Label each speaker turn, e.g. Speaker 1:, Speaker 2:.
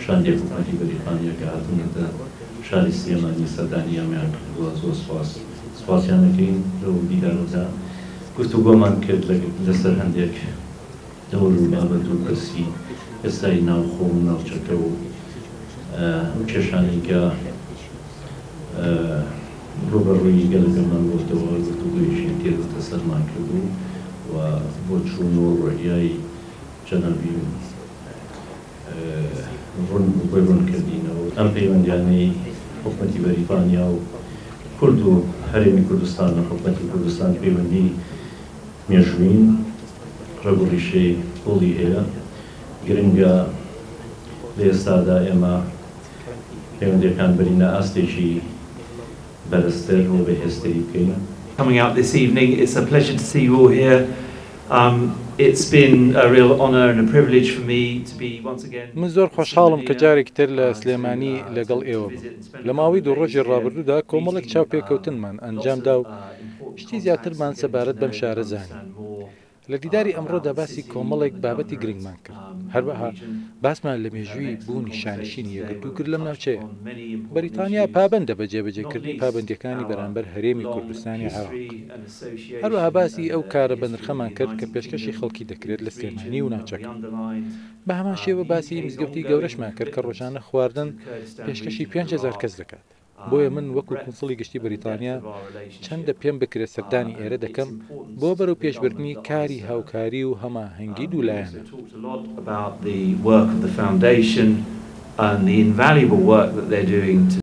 Speaker 1: شاندی حکومتی بریتانیا که هاتونەتە شاری سلێمانی سەردانیامیان کردووە زۆر سپاسیانەکەین لەو دیدارەدا گفتوگۆمان کرد لەسەر هەندێک دەور و بابەت و پرسی ئێستای ناوخۆ و ناوچەکە و کێشانەی کە ڕوبەڕووی گەلەکەمان بۆتەوە گفتوگۆیشی تێدەتە سەرمان کردو و بۆ چوون و ڕۆحیای جەنابی ڕوونکردینەوە ئەم پەیوەندیانەی حکومەتی بەریتانیا و کورد و هەرێمی کوردستان و حکومەتی کوردستان پەیوەندی مێژووین ڕێگوڕیشەی پۆڵی هەیە گرنگە لە ئێستادا ئێمە پەیوەندیەکان بەرینە ئاستێکی بەرزتر و بەهێزتری بکەین.
Speaker 2: Coming out this evening, it's a pleasure to see you all here. It's been a real honour and a privilege for me to be once again.
Speaker 3: من زۆر خۆشحاڵم کە جارێک تر لە سلێمانی لەگەڵ ئێوە لە ماوەی دوو ڕۆژی ڕابردوودا کۆمەڵێک چاوپێکەوتنمان ئەنجامدا و شتی زیاترمان سەبارەت بەم شارە زانی. لە دیداری ئەمڕۆدا باسی کۆمەڵێک بابەتی گرنگمان کرد هەروەها باسمان لە مێژووی بوونی شانشینی یەکگرتوو کرد لەم ناوچەیە. بەریتانیا پابەندە بە جێبەجێکردنی پابەندیەکانی بەرامبەر هەرێمی کوردستانی عێراق. هەروەها باسی ئەو کارە بە نرخەمان کرد کە پێشکەشی خەڵکی دەکرێت لە سلێمانی و ناوچەکە. بە هەمان شێوە باسی مزگەوتی گەورەشمان کرد کە ڕۆژانە خواردن پێشکەشی 5,000 کەس دەکات. بۆیە من وەکو کونسڵی گشتی بەریتانیا چەندە پێم بکرێت سەردانی ئێرە دەکەم بۆ بەرەو پێشبردنی کاری هاوکاری و هەماهەنگی دوولایەنە.